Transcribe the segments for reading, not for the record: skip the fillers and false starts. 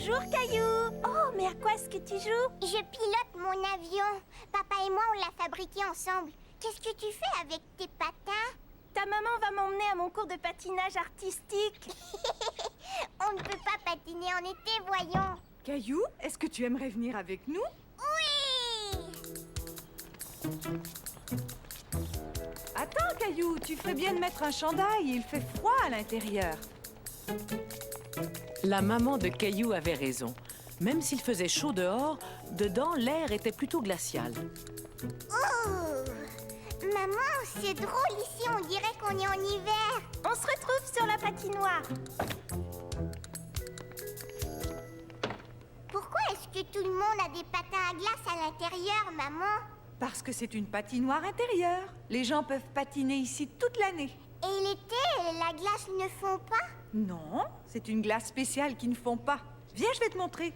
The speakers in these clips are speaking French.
Bonjour, Caillou. Oh, mais à quoi est-ce que tu joues? Je pilote mon avion. Papa et moi, on l'a fabriqué ensemble. Qu'est-ce que tu fais avec tes patins? Ta maman va m'emmener à mon cours de patinage artistique. On ne peut pas patiner en été, voyons. Caillou, est-ce que tu aimerais venir avec nous? Oui! Attends, Caillou, tu ferais bien de mettre un chandail, il fait froid à l'intérieur. La maman de Caillou avait raison. Même s'il faisait chaud dehors, dedans, l'air était plutôt glacial. Oh! Maman, c'est drôle ici, on dirait qu'on est en hiver. On se retrouve sur la patinoire. Pourquoi est-ce que tout le monde a des patins à glace à l'intérieur, maman? Parce que c'est une patinoire intérieure. Les gens peuvent patiner ici toute l'année. Et l'été, la glace ne fond pas? Non, c'est une glace spéciale qui ne fond pas. Viens, je vais te montrer.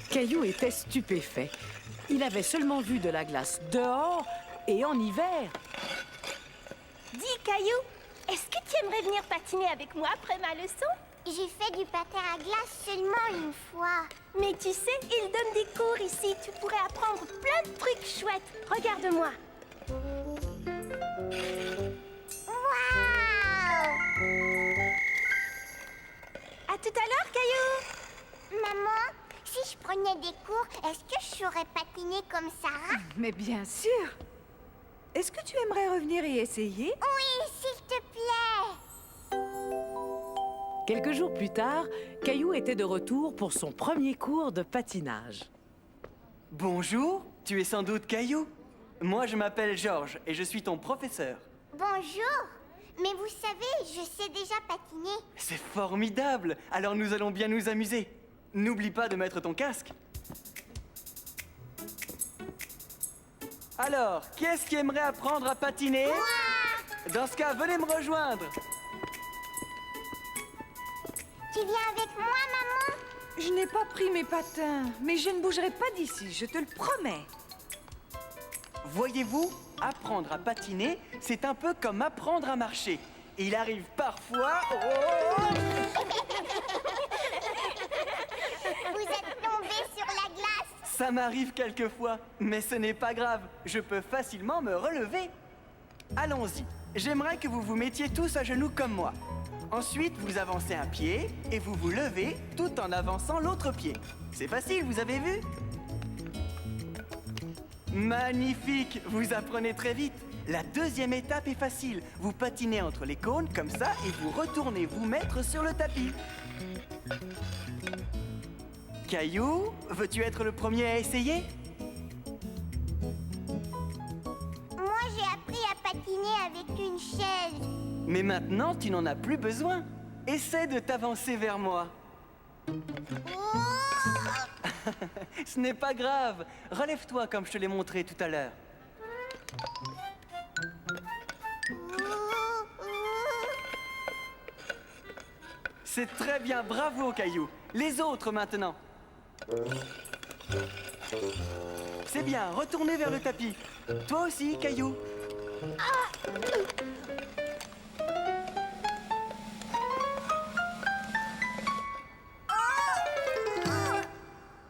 Caillou était stupéfait. Il avait seulement vu de la glace dehors et en hiver. Dis, Caillou, est-ce que tu aimerais venir patiner avec moi après ma leçon? J'ai fait du patin à glace seulement une fois. Mais tu sais, ils donnent des cours ici. Tu pourrais apprendre plein de trucs chouettes. Regarde-moi. Waouh! À tout à l'heure, Caillou. Maman, si je prenais des cours, est-ce que je saurais patiner comme Sarah? Mais bien sûr. Est-ce que tu aimerais revenir y essayer? Oui, s'il te plaît. Quelques jours plus tard, Caillou était de retour pour son premier cours de patinage. Bonjour, tu es sans doute Caillou. Moi, je m'appelle Georges et je suis ton professeur. Bonjour. Mais vous savez, je sais déjà patiner. C'est formidable. Alors nous allons bien nous amuser. N'oublie pas de mettre ton casque. Alors, qui est-ce qui aimerait apprendre à patiner? Moi! Dans ce cas, venez me rejoindre. Tu viens avec moi, maman? Je n'ai pas pris mes patins, mais je ne bougerai pas d'ici, je te le promets. Voyez-vous, apprendre à patiner, c'est un peu comme apprendre à marcher. Il arrive parfois... Oh! Vous êtes tombé sur la glace. Ça m'arrive quelquefois, mais ce n'est pas grave. Je peux facilement me relever. Allons-y. J'aimerais que vous vous mettiez tous à genoux comme moi. Ensuite, vous avancez un pied et vous vous levez tout en avançant l'autre pied. C'est facile, vous avez vu? Magnifique! Vous apprenez très vite. La deuxième étape est facile. Vous patinez entre les cônes comme ça et vous retournez vous mettre sur le tapis. Caillou, veux-tu être le premier à essayer? Moi, j'ai appris à patiner avec une chaise. Mais maintenant, tu n'en as plus besoin. Essaie de t'avancer vers moi. Oh! Ce n'est pas grave. Relève-toi comme je te l'ai montré tout à l'heure. C'est très bien, bravo Caillou. Les autres maintenant. C'est bien, retournez vers le tapis. Toi aussi, Caillou.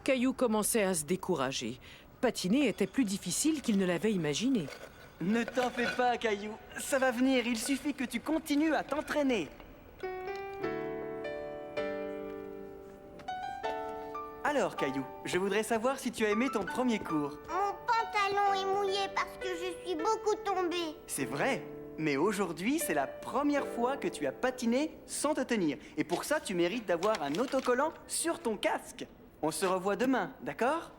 Caillou commençait à se décourager. Patiner était plus difficile qu'il ne l'avait imaginé. Ne t'en fais pas, Caillou. Ça va venir, il suffit que tu continues à t'entraîner. Alors, Caillou, je voudrais savoir si tu as aimé ton premier cours. Mon pantalon est mouillé parce que je suis beaucoup tombée. C'est vrai, mais aujourd'hui, c'est la première fois que tu as patiné sans te tenir. Et pour ça, tu mérites d'avoir un autocollant sur ton casque. On se revoit demain, d'accord?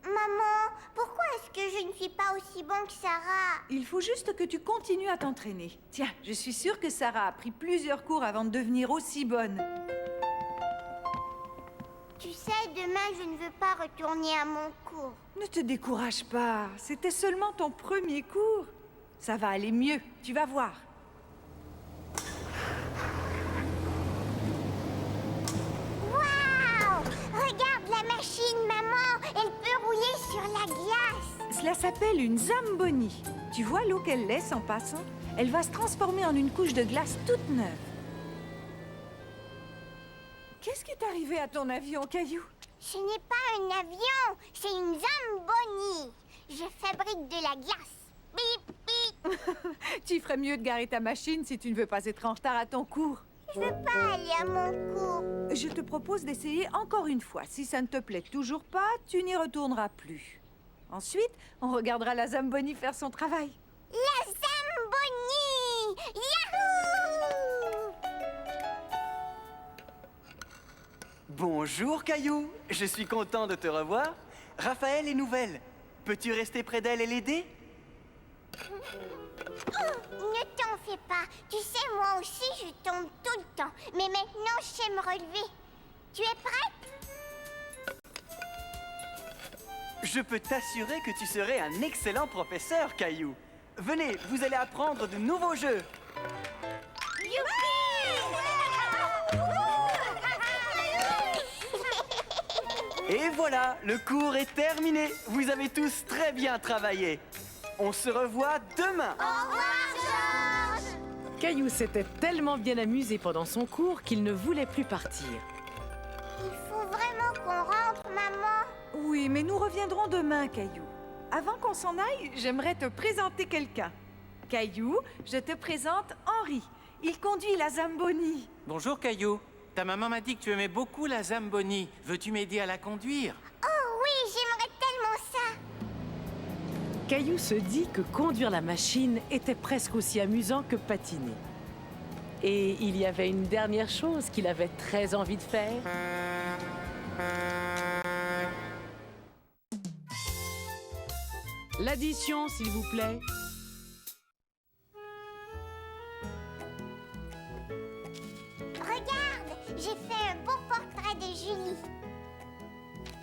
Maman, pourquoi est-ce que je ne suis pas aussi bon que Sarah? Il faut juste que tu continues à t'entraîner. Tiens, je suis sûre que Sarah a pris plusieurs cours avant de devenir aussi bonne. Tu sais, demain, je ne veux pas retourner à mon cours. Ne te décourage pas, c'était seulement ton premier cours. Ça va aller mieux, tu vas voir. Waouh! Regarde la machine, maman! Elle peut rouler sur la glace. Cela s'appelle une Zamboni. Tu vois l'eau qu'elle laisse en passant? Elle va se transformer en une couche de glace toute neuve. arrivé à ton avion, Caillou? Ce n'est pas un avion, c'est une Zamboni. Je fabrique de la glace. Bip, bip. Tu ferais mieux de garer ta machine si tu ne veux pas être en retard à ton cours. Je veux pas aller à mon cours. Je te propose d'essayer encore une fois. Si ça ne te plaît toujours pas, tu n'y retourneras plus. Ensuite, on regardera la Zamboni faire son travail. La Zamboni! Yahoo! Bonjour, Caillou. Je suis content de te revoir. Raphaël est nouvelle. Peux-tu rester près d'elle et l'aider? Ne t'en fais pas. Tu sais, moi aussi, je tombe tout le temps. Mais maintenant, je sais me relever. Tu es prête? Je peux t'assurer que tu serais un excellent professeur, Caillou. Venez, vous allez apprendre de nouveaux jeux. Et voilà, le cours est terminé. Vous avez tous très bien travaillé. On se revoit demain. Au revoir, Georges! Caillou s'était tellement bien amusé pendant son cours qu'il ne voulait plus partir. Il faut vraiment qu'on rentre, maman. Oui, mais nous reviendrons demain, Caillou. Avant qu'on s'en aille, j'aimerais te présenter quelqu'un. Caillou, je te présente Henri. Il conduit la Zamboni. Bonjour Caillou. Ta maman m'a dit que tu aimais beaucoup la Zamboni. Veux-tu m'aider à la conduire? Oh oui, j'aimerais tellement ça. Caillou se dit que conduire la machine était presque aussi amusant que patiner. Et il y avait une dernière chose qu'il avait très envie de faire. L'addition, s'il vous plaît. Regarde, j'ai fait un beau portrait de Julie.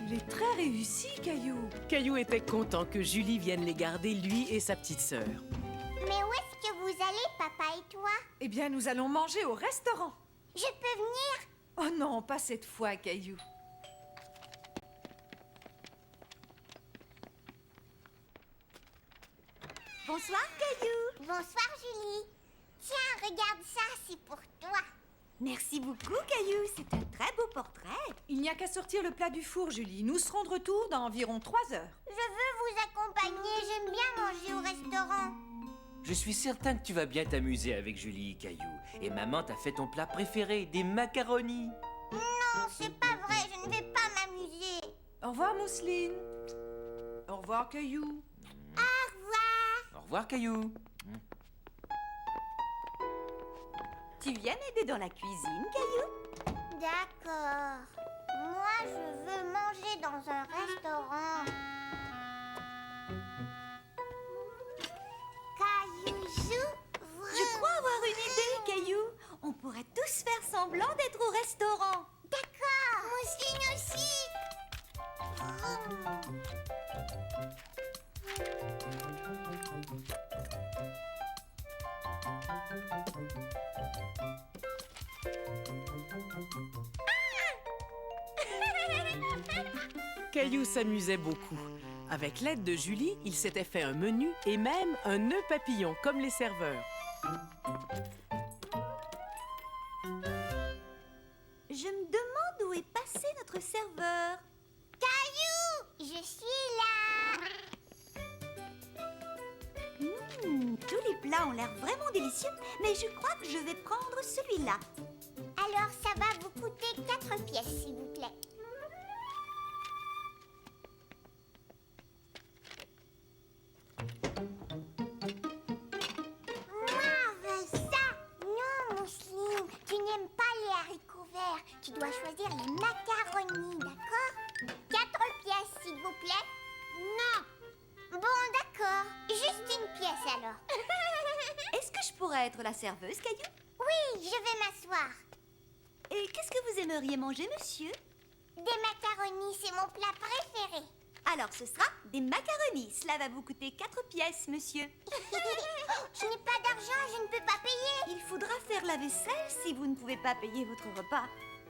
Il est très réussi, Caillou. Caillou était content que Julie vienne les garder, lui et sa petite sœur. Mais où est-ce que vous allez, papa et toi? Eh bien, nous allons manger au restaurant. Je peux venir? Oh non, pas cette fois, Caillou. Bonsoir, Caillou. Bonsoir, Julie. Tiens, regarde ça, c'est pour toi. Merci beaucoup, Caillou. C'est un très beau portrait. Il n'y a qu'à sortir le plat du four, Julie. Nous serons de retour dans environ 3 heures. Je veux vous accompagner, j'aime bien manger au restaurant. Je suis certain que tu vas bien t'amuser avec Julie, Caillou. Et maman t'a fait ton plat préféré, des macaronis. Non, c'est pas vrai, je ne vais pas m'amuser. Au revoir, Mousseline. Au revoir, Caillou. Au revoir. Au revoir, Caillou. Tu viens m'aider dans la cuisine, Caillou? D'accord. Moi, je veux manger dans un restaurant. Caillou, Je crois avoir une idée, Caillou. On pourrait tous faire semblant d'être au restaurant. D'accord. Mousseline aussi. Caillou s'amusait beaucoup. Avec l'aide de Julie, il s'était fait un menu et même un nœud papillon, comme les serveurs. Je me demande où est passé notre serveur. Caillou, je suis là. Tous les plats ont l'air vraiment délicieux, mais je crois que je vais prendre celui-là. Alors, ça va vous coûter 4 pièces, s'il vous plaît. Moi, veux ça. Non, Mousseline, tu n'aimes pas les haricots verts. Tu dois choisir les macaronis, d'accord? 4 pièces, s'il vous plaît. Non. Bon, d'accord. Juste une pièce, alors. Est-ce que je pourrais être la serveuse, Caillou? Oui, je vais m'asseoir. Et qu'est-ce que vous aimeriez manger, monsieur? Des macaronis, c'est mon plat préféré. Alors ce sera des macaronis. Cela va vous coûter 4 pièces, monsieur. Je n'ai pas d'argent, je ne peux pas payer. Il faudra faire la vaisselle si vous ne pouvez pas payer votre repas.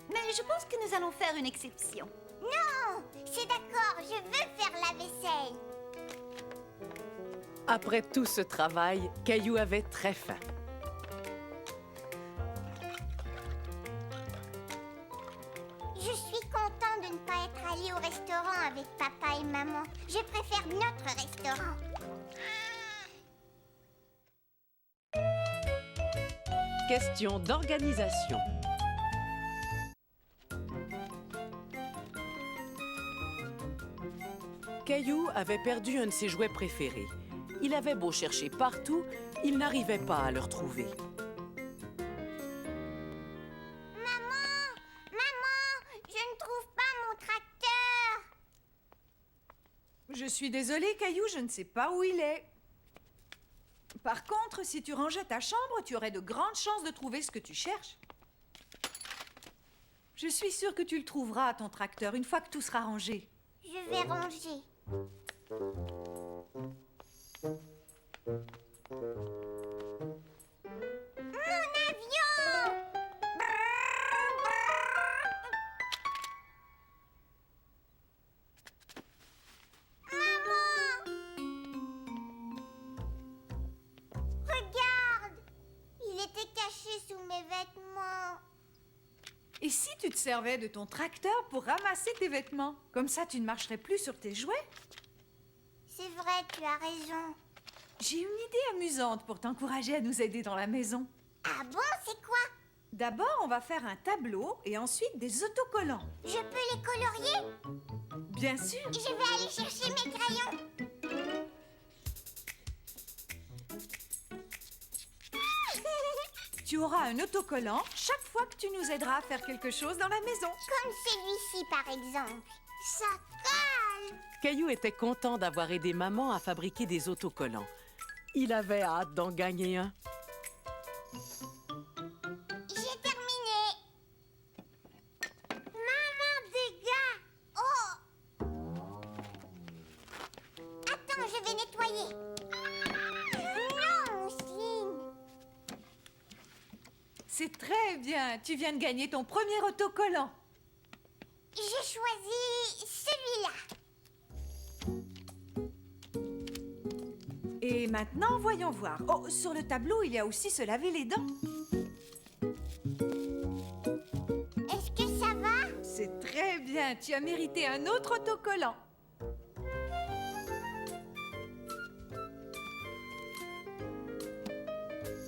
Mais je pense que nous allons faire une exception. Non, c'est d'accord, je veux faire la vaisselle. Après tout ce travail, Caillou avait très faim. Je avec papa et maman. Je préfère notre restaurant. Question d'organisation. Caillou avait perdu un de ses jouets préférés. Il avait beau chercher partout, il n'arrivait pas à le retrouver. Maman, je ne trouve pas mon tracteur. Je suis désolée, Caillou, je ne sais pas où il est. Par contre, si tu rangeais ta chambre, tu aurais de grandes chances de trouver ce que tu cherches. Je suis sûre que tu le trouveras, ton tracteur, une fois que tout sera rangé. Je vais ranger. Mon avion! Maman! Regarde! Il était caché sous mes vêtements. Et si tu te servais de ton tracteur pour ramasser tes vêtements? Comme ça, tu ne marcherais plus sur tes jouets. C'est vrai, tu as raison. J'ai une idée amusante pour t'encourager à nous aider dans la maison. Ah bon, c'est quoi? D'abord, on va faire un tableau et ensuite des autocollants. Je peux les colorier? Bien sûr. Je vais aller chercher mes crayons. Tu auras un autocollant chaque fois que tu nous aideras à faire quelque chose dans la maison. Comme celui-ci, par exemple. Ça colle! Caillou était content d'avoir aidé maman à fabriquer des autocollants. Il avait hâte d'en gagner un. J'ai terminé. Maman, dégâts! Oh! Attends, je vais nettoyer. Non, Mousseline. C'est très bien. Tu viens de gagner ton premier autocollant. J'ai choisi celui-là. Et maintenant, voyons voir. Oh, sur le tableau, il y a aussi se laver les dents. Est-ce que ça va? C'est très bien. Tu as mérité un autre autocollant.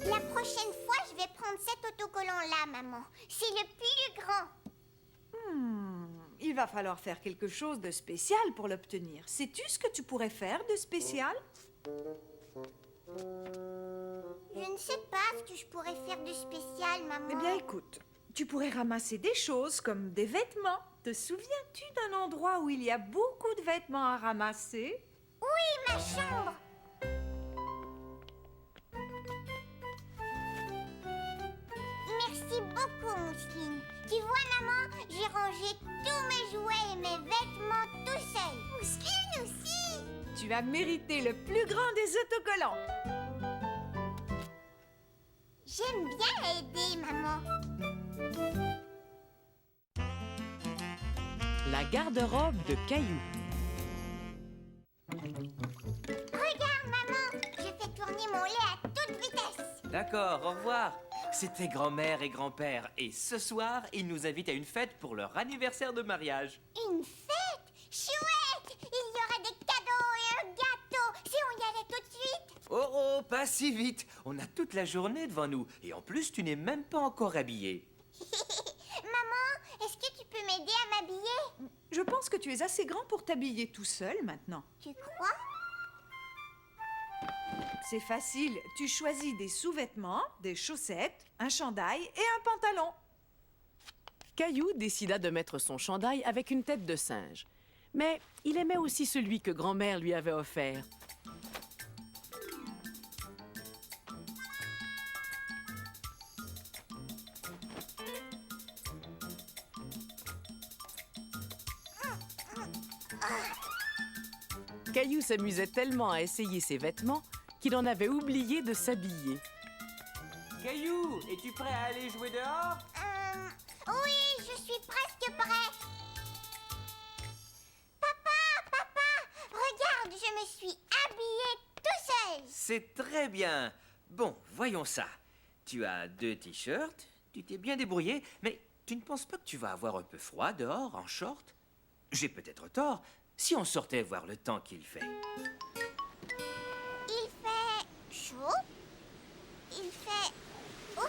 La prochaine fois, je vais prendre cet autocollant-là, maman. C'est le plus grand. Il va falloir faire quelque chose de spécial pour l'obtenir. Sais-tu ce que tu pourrais faire de spécial? Je ne sais pas ce que je pourrais faire de spécial, maman. Eh bien, écoute, tu pourrais ramasser des choses comme des vêtements. Te souviens-tu d'un endroit où il y a beaucoup de vêtements à ramasser? Oui, ma chambre. Merci beaucoup, Mousseline. Tu vois, maman, j'ai rangé tous mes jouets et mes vêtements tout seul. Mousseline aussi. Tu as mérité le plus grand des autocollants. J'aime bien aider, maman. La garde-robe de Caillou. Regarde, maman, je fais tourner mon lait à toute vitesse. D'accord, au revoir. C'était grand-mère et grand-père. Et ce soir, ils nous invitent à une fête pour leur anniversaire de mariage. Une fête? Chouette! Il y aura des cadeaux et un gâteau. Si on y allait tout de suite. Oh, oh, pas si vite. On a toute la journée devant nous. Et en plus, tu n'es même pas encore habillée. Maman, est-ce que tu peux m'aider à m'habiller? Je pense que tu es assez grand pour t'habiller tout seul maintenant. Tu crois? C'est facile. Tu choisis des sous-vêtements, des chaussettes, un chandail et un pantalon. Caillou décida de mettre son chandail avec une tête de singe. Mais il aimait aussi celui que grand-mère lui avait offert. Caillou s'amusait tellement à essayer ses vêtements qu'il en avait oublié de s'habiller. Caillou, es-tu prêt à aller jouer dehors? Oui, je suis presque prêt. Papa, regarde, je me suis habillée tout seul. C'est très bien. Bon, voyons ça. Tu as 2 t-shirts, tu t'es bien débrouillé, mais tu ne penses pas que tu vas avoir un peu froid dehors en short? J'ai peut-être tort, Si on sortait voir le temps qu'il fait. Il fait chaud. Il fait... Oh!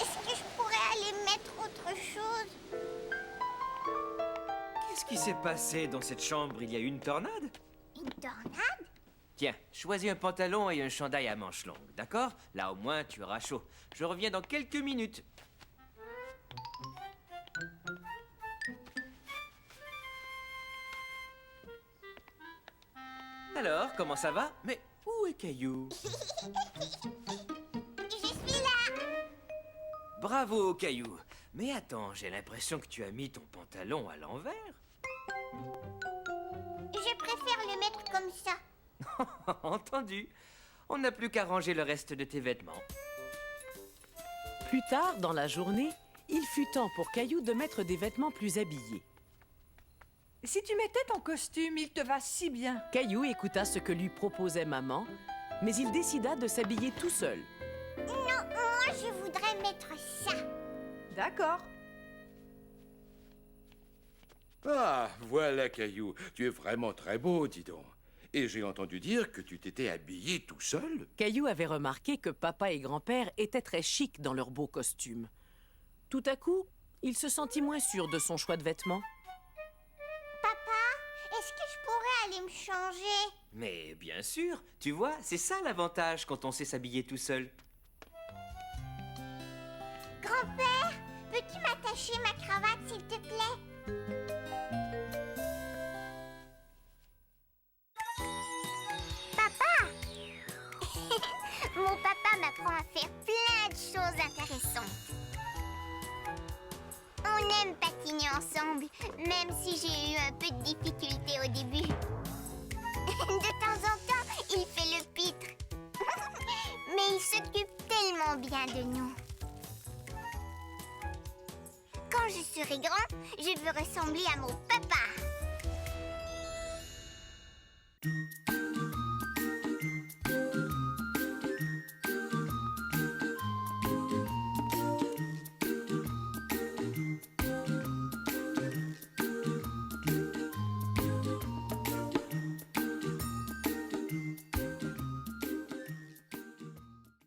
Est-ce que je pourrais aller mettre autre chose? Qu'est-ce qui s'est passé dans cette chambre? Il y a eu une tornade? Une tornade? Tiens, choisis un pantalon et un chandail à manches longues, d'accord? Là au moins tu auras chaud. Je reviens dans quelques minutes. Alors, comment ça va? Mais où est Caillou? Je suis là. Bravo, Caillou. Mais attends, j'ai l'impression que tu as mis ton pantalon à l'envers. Je préfère le mettre comme ça. Entendu. On n'a plus qu'à ranger le reste de tes vêtements. Plus tard, dans la journée, il fut temps pour Caillou de mettre des vêtements plus habillés. Si tu mettais ton costume, il te va si bien. Caillou écouta ce que lui proposait maman, mais il décida de s'habiller tout seul. Non, moi je voudrais mettre ça. D'accord. Ah, voilà, Caillou. Tu es vraiment très beau, dis donc. Et j'ai entendu dire que tu t'étais habillé tout seul. Caillou avait remarqué que papa et grand-père étaient très chics dans leurs beaux costumes. Tout à coup, il se sentit moins sûr de son choix de vêtements. Papa, est-ce que je pourrais aller me changer? Mais bien sûr, tu vois, c'est ça l'avantage quand on sait s'habiller tout seul. Grand-père, peux-tu m'attacher ma cravate, s'il te plaît? Papa! Mon papa m'apprend à faire plein de choses intéressantes. On aime patiner ensemble, même si j'ai eu un peu de difficulté au début. De temps en temps, il fait le pitre. Mais il s'occupe tellement bien de nous. Quand je serai grand, je veux ressembler à mon papa.